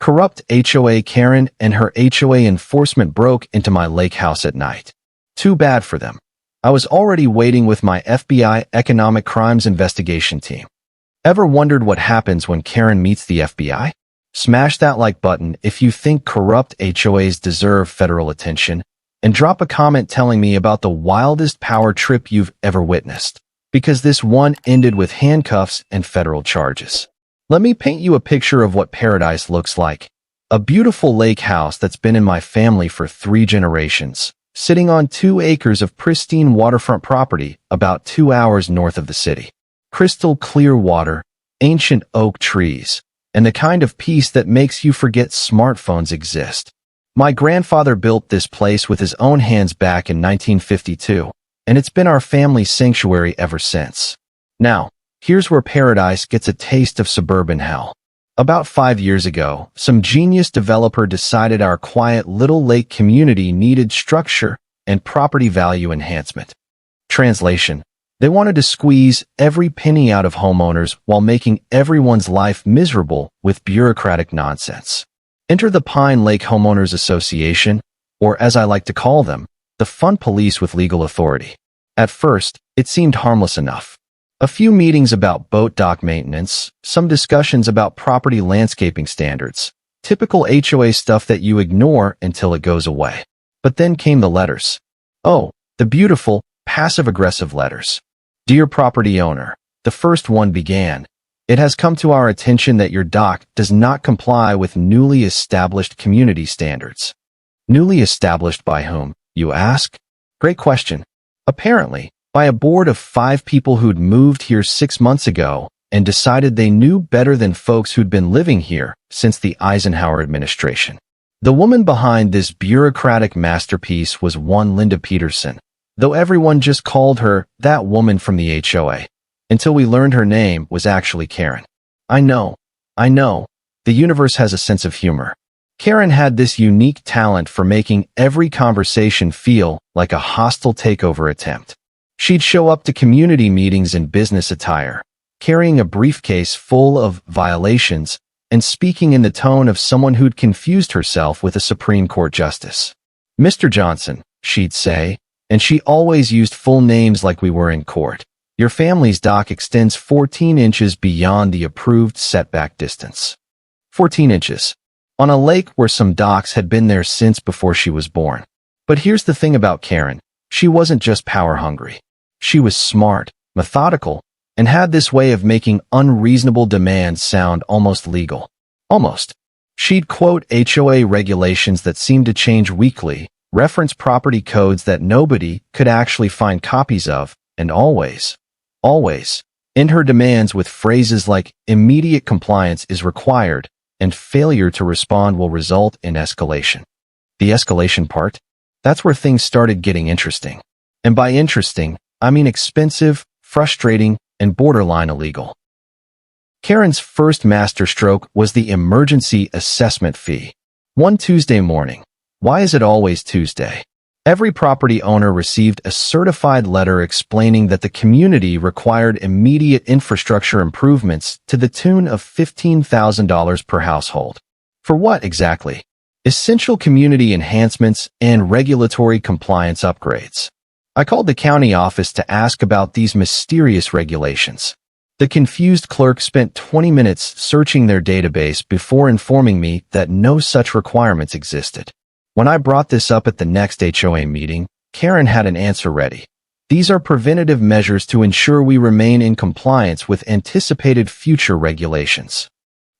Corrupt HOA Karen and her HOA enforcement broke into my lake house at night. Too bad for them. I was already waiting with my FBI Economic Crimes Investigation team. Ever wondered what happens when Karen meets the FBI? Smash that like button if you think corrupt HOAs deserve federal attention, and drop a comment telling me about the wildest power trip you've ever witnessed, because this one ended with handcuffs and federal charges. Let me paint you a picture of what paradise looks like. A beautiful lake house that's been in my family for 3 generations, sitting on 2 acres of pristine waterfront property about 2 hours north of the city. Crystal clear water, ancient oak trees, and the kind of peace that makes you forget smartphones exist. My grandfather built this place with his own hands back in 1952, and it's been our family sanctuary ever since. Now, here's where paradise gets a taste of suburban hell. About 5 years ago, some genius developer decided our quiet little lake community needed structure and property value enhancement. Translation: they wanted to squeeze every penny out of homeowners while making everyone's life miserable with bureaucratic nonsense. Enter the Pine Lake Homeowners Association, or as I like to call them, the fun police with legal authority. At first, it seemed harmless enough. A few meetings about boat dock maintenance, some discussions about property landscaping standards, typical HOA stuff that you ignore until it goes away. But then came the letters. Oh, the beautiful, passive-aggressive letters. Dear property owner, the first one began, "It has come to our attention that your dock does not comply with newly established community standards." Newly established by whom, you ask? Great question. Apparently, by a board of 5 people who'd moved here 6 months ago and decided they knew better than folks who'd been living here since the Eisenhower administration. The woman behind this bureaucratic masterpiece was one Linda Peterson, though everyone just called her that woman from the HOA, until we learned her name was actually Karen. I know, the universe has a sense of humor. Karen had this unique talent for making every conversation feel like a hostile takeover attempt. She'd show up to community meetings in business attire, carrying a briefcase full of violations and speaking in the tone of someone who'd confused herself with a Supreme Court justice. "Mr. Johnson," she'd say, and she always used full names like we were in court. "Your family's dock extends 14 inches beyond the approved setback distance." 14 inches. On a lake where some docks had been there since before she was born. But here's the thing about Karen. She wasn't just power-hungry. She was smart, methodical, and had this way of making unreasonable demands sound almost legal. Almost. She'd quote HOA regulations that seemed to change weekly, reference property codes that nobody could actually find copies of, and always end her demands with phrases like "immediate compliance is required" and "failure to respond will result in escalation." The escalation part? That's where things started getting interesting. And by interesting, I mean expensive, frustrating, and borderline illegal. Karen's first masterstroke was the emergency assessment fee. One Tuesday morning. Why is it always Tuesday? Every property owner received a certified letter explaining that the community required immediate infrastructure improvements to the tune of $15,000 per household. For what exactly? Essential community enhancements and regulatory compliance upgrades. I called the county office to ask about these mysterious regulations. The confused clerk spent 20 minutes searching their database before informing me that no such requirements existed. When I brought this up at the next HOA meeting, Karen had an answer ready. These are preventative measures to ensure we remain in compliance with anticipated future regulations.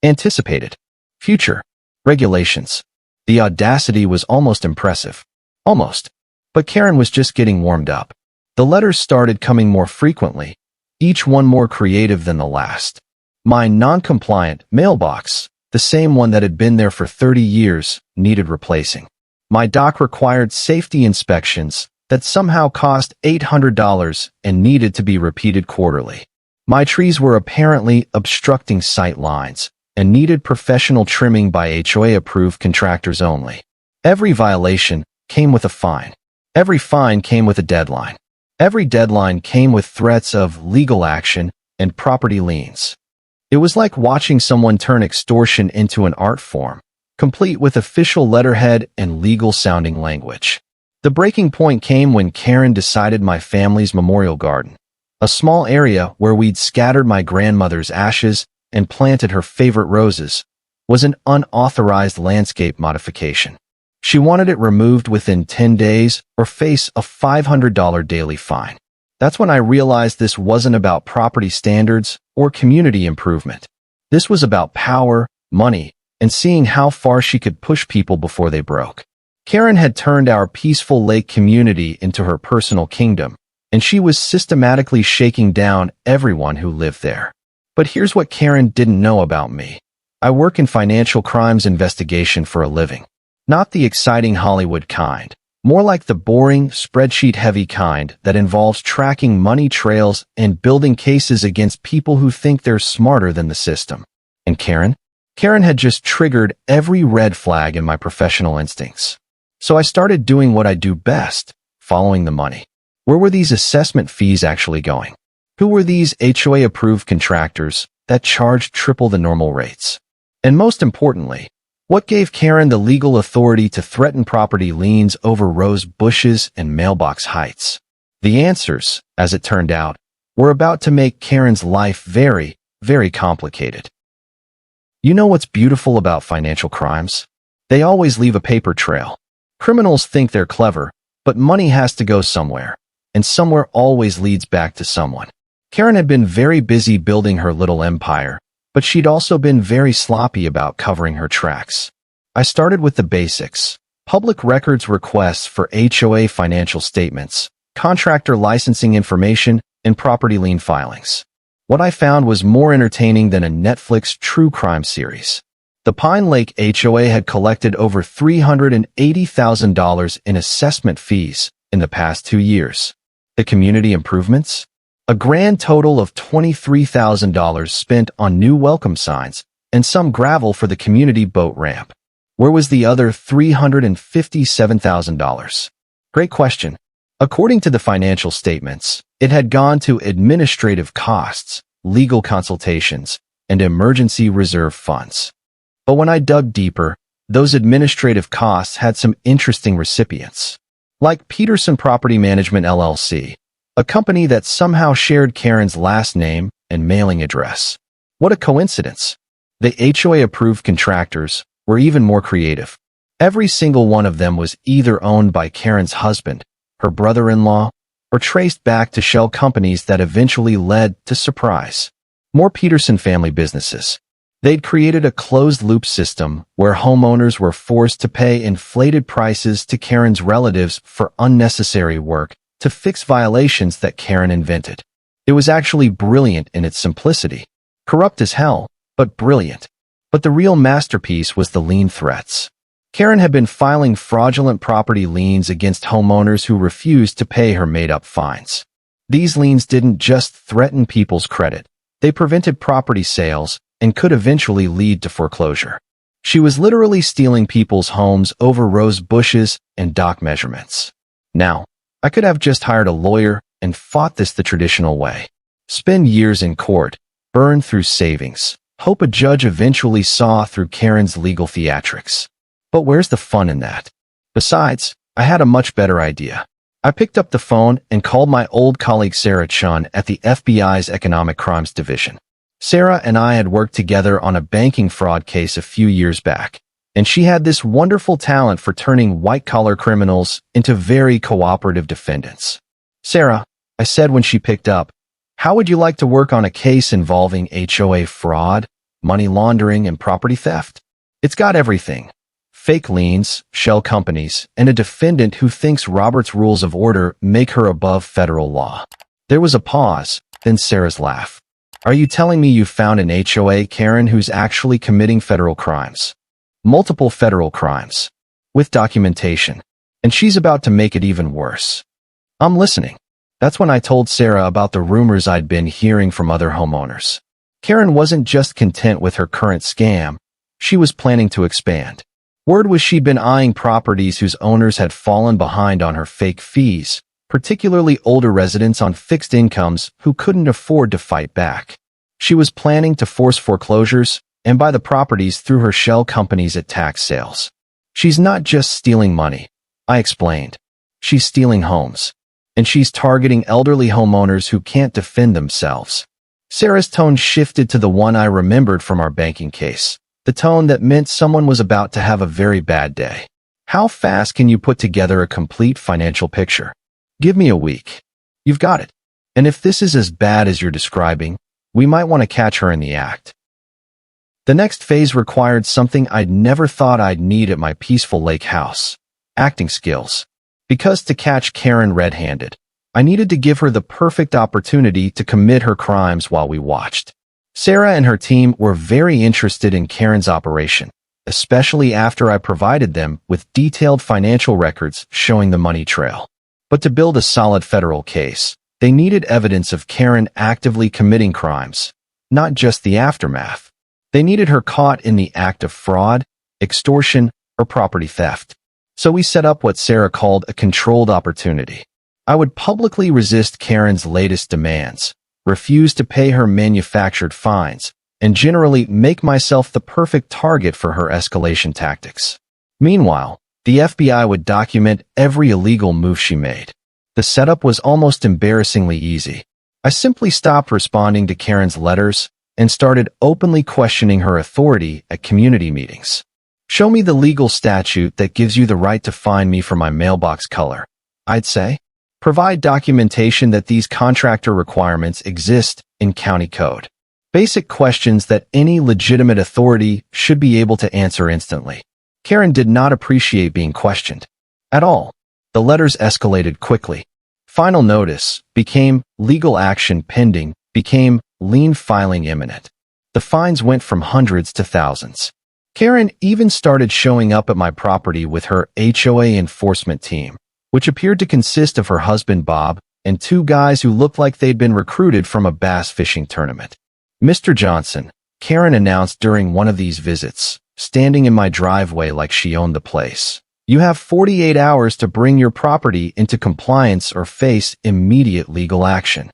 Anticipated future regulations. The audacity was almost impressive. Almost. But Karen was just getting warmed up. The letters started coming more frequently, each one more creative than the last. My non-compliant mailbox, the same one that had been there for 30 years, needed replacing. My dock required safety inspections that somehow cost $800 and needed to be repeated quarterly. My trees were apparently obstructing sight lines and needed professional trimming by HOA-approved contractors only. Every violation came with a fine. Every fine came with a deadline. Every deadline came with threats of legal action and property liens. It was like watching someone turn extortion into an art form, complete with official letterhead and legal-sounding language. The breaking point came when Karen decided my family's memorial garden, a small area where we'd scattered my grandmother's ashes and planted her favorite roses, was an unauthorized landscape modification. She wanted it removed within 10 days or face a $500 daily fine. That's when I realized this wasn't about property standards or community improvement. This was about power, money, and seeing how far she could push people before they broke. Karen had turned our peaceful lake community into her personal kingdom, and she was systematically shaking down everyone who lived there. But here's what Karen didn't know about me. I work in financial crimes investigation for a living. Not the exciting Hollywood kind, more like the boring, spreadsheet-heavy kind that involves tracking money trails and building cases against people who think they're smarter than the system. And Karen? Karen had just triggered every red flag in my professional instincts. So I started doing what I do best, following the money. Where were these assessment fees actually going? Who were these HOA-approved contractors that charged triple the normal rates? And most importantly, what gave Karen the legal authority to threaten property liens over rose bushes and mailbox heights? The answers, as it turned out, were about to make Karen's life very, very complicated. You know what's beautiful about financial crimes? They always leave a paper trail. Criminals think they're clever, but money has to go somewhere, and somewhere always leads back to someone. Karen had been very busy building her little empire, but she'd also been very sloppy about covering her tracks. I started with the basics: public records requests for HOA financial statements, contractor licensing information, and property lien filings. What I found was more entertaining than a Netflix true crime series. The Pine Lake HOA had collected over $380,000 in assessment fees in the past 2 years. The community improvements? A grand total of $23,000 spent on new welcome signs and some gravel for the community boat ramp. Where was the other $357,000? Great question. According to the financial statements, it had gone to administrative costs, legal consultations, and emergency reserve funds. But when I dug deeper, those administrative costs had some interesting recipients. Like Peterson Property Management LLC, a company that somehow shared Karen's last name and mailing address. What a coincidence. The HOA-approved contractors were even more creative. Every single one of them was either owned by Karen's husband, her brother-in-law, or traced back to shell companies that eventually led to surprise. More Peterson family businesses. They'd created a closed-loop system where homeowners were forced to pay inflated prices to Karen's relatives for unnecessary work to fix violations that Karen invented. It was actually brilliant in its simplicity. Corrupt as hell, but brilliant. But the real masterpiece was the lien threats. Karen had been filing fraudulent property liens against homeowners who refused to pay her made-up fines. These liens didn't just threaten people's credit. They prevented property sales and could eventually lead to foreclosure. She was literally stealing people's homes over rose bushes and dock measurements. Now, I could have just hired a lawyer and fought this the traditional way. Spend years in court, burn through savings, hope a judge eventually saw through Karen's legal theatrics. But where's the fun in that? Besides, I had a much better idea. I picked up the phone and called my old colleague Sarah Chun at the FBI's Economic Crimes Division. Sarah and I had worked together on a banking fraud case a few years back, and she had this wonderful talent for turning white-collar criminals into very cooperative defendants. "Sarah," I said when she picked up, "how would you like to work on a case involving HOA fraud, money laundering, and property theft? It's got everything. Fake liens, shell companies, and a defendant who thinks Robert's Rules of Order make her above federal law." There was a pause, then Sarah's laugh. "Are you telling me you found an HOA, Karen, who's actually committing federal crimes? Multiple federal crimes. With documentation. And she's about to make it even worse." "I'm listening." That's when I told Sarah about the rumors I'd been hearing from other homeowners. Karen wasn't just content with her current scam. She was planning to expand. Word was she'd been eyeing properties whose owners had fallen behind on her fake fees, particularly older residents on fixed incomes who couldn't afford to fight back. She was planning to force foreclosures, and buy the properties through her shell companies at tax sales. She's not just stealing money, I explained. She's stealing homes. And she's targeting elderly homeowners who can't defend themselves. Sarah's tone shifted to the one I remembered from our banking case, the tone that meant someone was about to have a very bad day. How fast can you put together a complete financial picture? Give me a week. You've got it. And if this is as bad as you're describing, we might want to catch her in the act. The next phase required something I'd never thought I'd need at my peaceful lake house: acting skills. Because to catch Karen red-handed, I needed to give her the perfect opportunity to commit her crimes while we watched. Sarah and her team were very interested in Karen's operation, especially after I provided them with detailed financial records showing the money trail. But to build a solid federal case, they needed evidence of Karen actively committing crimes, not just the aftermath. They needed her caught in the act of fraud, extortion, or property theft. So we set up what Sarah called a controlled opportunity. I would publicly resist Karen's latest demands, refuse to pay her manufactured fines, and generally make myself the perfect target for her escalation tactics. Meanwhile, the FBI would document every illegal move she made. The setup was almost embarrassingly easy. I simply stopped responding to Karen's letters and started openly questioning her authority at community meetings. Show me the legal statute that gives you the right to fine me for my mailbox color, I'd say. Provide documentation that these contractor requirements exist in county code. Basic questions that any legitimate authority should be able to answer instantly. Karen did not appreciate being questioned at all. The letters escalated quickly. Final notice became legal action pending, became lien filing imminent. The fines went from hundreds to thousands. Karen even started showing up at my property with her HOA enforcement team, which appeared to consist of her husband Bob and two guys who looked like they'd been recruited from a bass fishing tournament. "Mr. Johnson," Karen announced during one of these visits, standing in my driveway like she owned the place, "you have 48 hours to bring your property into compliance or face immediate legal action."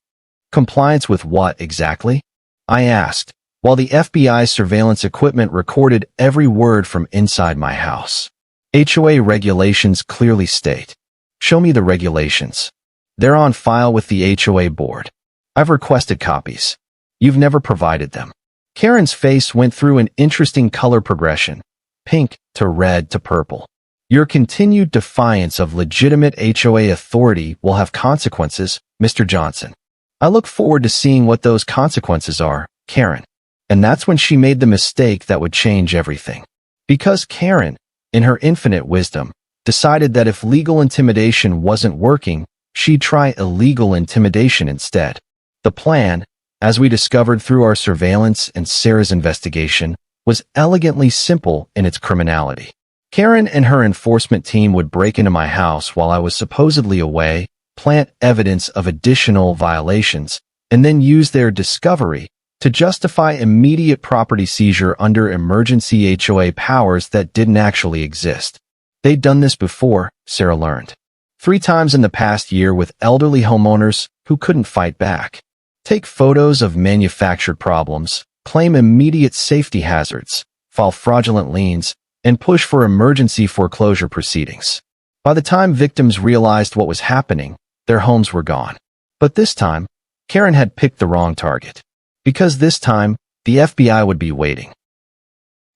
Compliance with what exactly? I asked, while the FBI surveillance equipment recorded every word from inside my house. HOA regulations clearly state. Show me the regulations. They're on file with the HOA board. I've requested copies. You've never provided them. Karen's face went through an interesting color progression, pink to red to purple. Your continued defiance of legitimate HOA authority will have consequences, Mr. Johnson. I look forward to seeing what those consequences are, Karen. And that's when she made the mistake that would change everything. Because Karen, in her infinite wisdom, decided that if legal intimidation wasn't working, she'd try illegal intimidation instead. The plan, as we discovered through our surveillance and Sarah's investigation, was elegantly simple in its criminality. Karen and her enforcement team would break into my house while I was supposedly away, plant evidence of additional violations, and then use their discovery to justify immediate property seizure under emergency HOA powers that didn't actually exist. They'd done this before, Sarah learned. 3 times in the past year with elderly homeowners who couldn't fight back. Take photos of manufactured problems, claim immediate safety hazards, file fraudulent liens, and push for emergency foreclosure proceedings. By the time victims realized what was happening, their homes were gone. But this time, Karen had picked the wrong target. Because this time, the FBI would be waiting.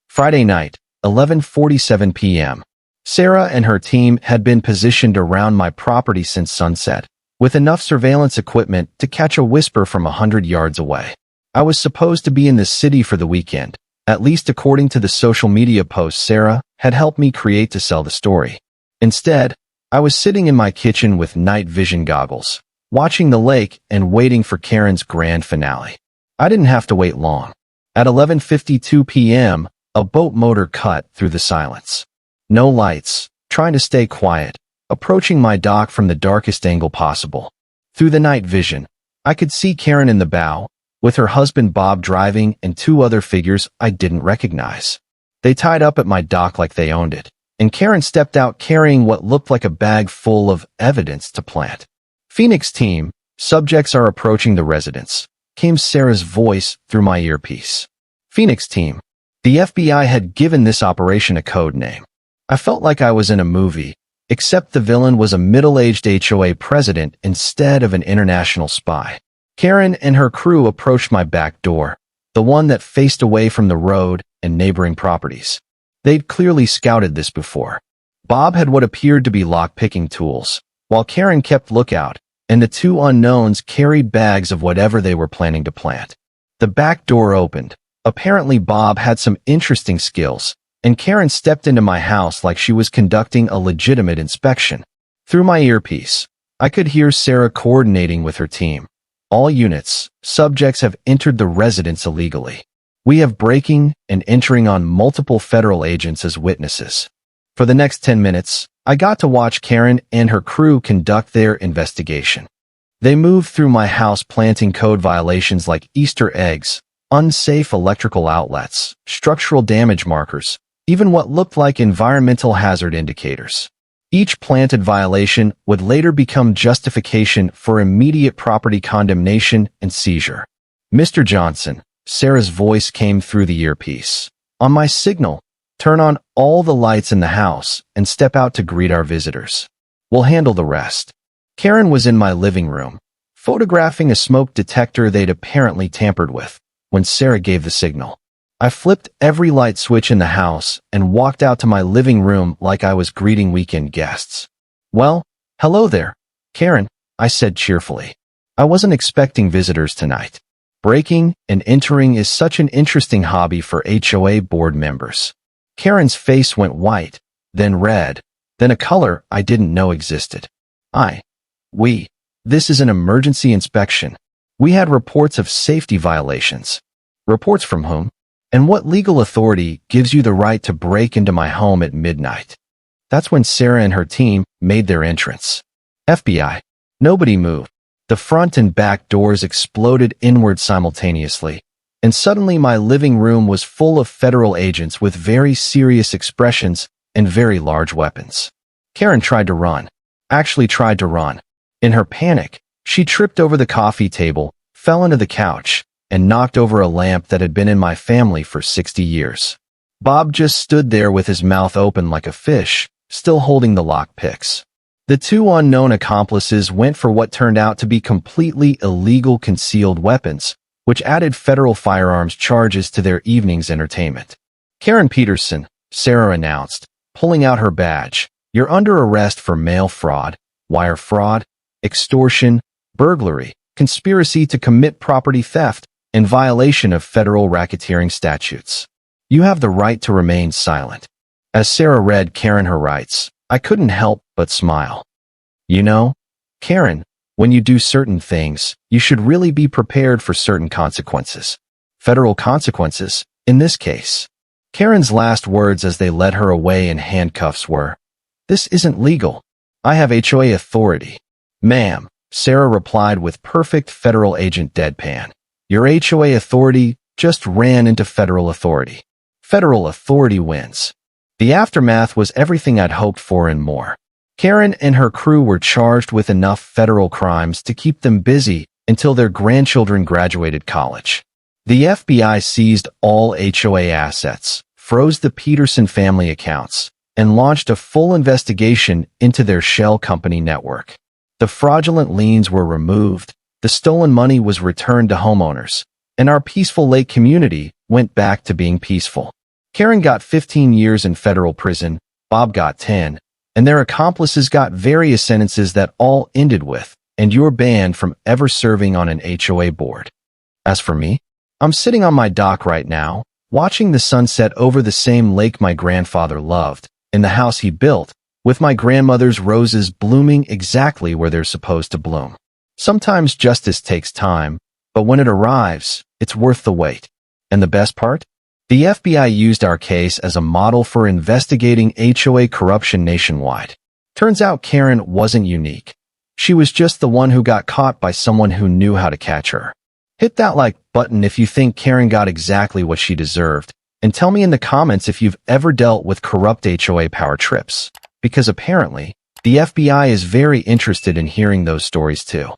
Friday night, 11:47 p.m. Sarah and her team had been positioned around my property since sunset, with enough surveillance equipment to catch a whisper from 100 yards away. I was supposed to be in the city for the weekend, at least according to the social media posts Sarah had helped me create to sell the story. Instead, I was sitting in my kitchen with night vision goggles, watching the lake and waiting for Karen's grand finale. I didn't have to wait long. At 11:52 p.m., a boat motor cut through the silence. No lights, trying to stay quiet, approaching my dock from the darkest angle possible. Through the night vision, I could see Karen in the bow, with her husband Bob driving and 2 other figures I didn't recognize. They tied up at my dock like they owned it, and Karen stepped out carrying what looked like a bag full of evidence to plant. "Phoenix team, subjects are approaching the residence," came Sarah's voice through my earpiece. "Phoenix team, The FBI had given this operation a code name. I felt like I was in a movie, except the villain was a middle-aged HOA president instead of an international spy. Karen and her crew approached my back door, the one that faced away from the road and neighboring properties. They'd clearly scouted this before. Bob had what appeared to be lock-picking tools, while Karen kept lookout, and the two unknowns carried bags of whatever they were planning to plant. The back door opened. Apparently Bob had some interesting skills, and Karen stepped into my house like she was conducting a legitimate inspection. Through my earpiece, I could hear Sarah coordinating with her team. All units, subjects have entered the residence illegally. We have breaking and entering on multiple federal agents as witnesses. For the next 10 minutes, I got to watch Karen and her crew conduct their investigation. They moved through my house planting code violations like Easter eggs, unsafe electrical outlets, structural damage markers, even what looked like environmental hazard indicators. Each planted violation would later become justification for immediate property condemnation and seizure. Mr. Johnson, Sarah's voice came through the earpiece. On my signal, turn on all the lights in the house and step out to greet our visitors. We'll handle the rest. Karen was in my living room, photographing a smoke detector they'd apparently tampered with, when Sarah gave the signal. I flipped every light switch in the house and walked out to my living room like I was greeting weekend guests. Well, hello there, Karen, I said cheerfully. I wasn't expecting visitors tonight. Breaking and entering is such an interesting hobby for HOA board members. Karen's face went white, then red, then a color I didn't know existed. This is an emergency inspection. We had reports of safety violations. Reports from whom? And what legal authority gives you the right to break into my home at midnight? That's when Sarah and her team made their entrance. FBI. Nobody moved. The front and back doors exploded inward simultaneously, and suddenly my living room was full of federal agents with very serious expressions and very large weapons. Karen tried to run. In her panic, she tripped over the coffee table, fell into the couch, and knocked over a lamp that had been in my family for 60 years. Bob just stood there with his mouth open like a fish, still holding the lock picks. The two unknown accomplices went for what turned out to be completely illegal concealed weapons, which added federal firearms charges to their evening's entertainment. Karen Peterson, Sarah announced, pulling out her badge. You're under arrest for mail fraud, wire fraud, extortion, burglary, conspiracy to commit property theft, and violation of federal racketeering statutes. You have the right to remain silent. As Sarah read Karen her rights, I couldn't help but smile. You know, Karen, when you do certain things, you should really be prepared for certain consequences. Federal consequences, in this case. Karen's last words as they led her away in handcuffs were, "This isn't legal. I have HOA authority." "Ma'am," Sarah replied with perfect federal agent deadpan. "Your HOA authority just ran into federal authority. Federal authority wins." The aftermath was everything I'd hoped for and more. Karen and her crew were charged with enough federal crimes to keep them busy until their grandchildren graduated college. The FBI seized all HOA assets, froze the Peterson family accounts, and launched a full investigation into their shell company network. The fraudulent liens were removed, the stolen money was returned to homeowners, and our peaceful lake community went back to being peaceful. Karen got 15 years in federal prison, Bob got 10, and their accomplices got various sentences that all ended with, "And you're banned from ever serving on an HOA board." As for me, I'm sitting on my dock right now, watching the sunset over the same lake my grandfather loved, in the house he built, with my grandmother's roses blooming exactly where they're supposed to bloom. Sometimes justice takes time, but when it arrives, it's worth the wait. And the best part? The FBI used our case as a model for investigating HOA corruption nationwide. Turns out Karen wasn't unique. She was just the one who got caught by someone who knew how to catch her. Hit that like button if you think Karen got exactly what she deserved, and tell me in the comments if you've ever dealt with corrupt HOA power trips, because apparently, the FBI is very interested in hearing those stories too.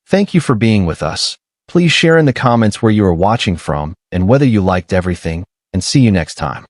Thank you for being with us. Please share in the comments where you are watching from and whether you liked everything. and see you next time.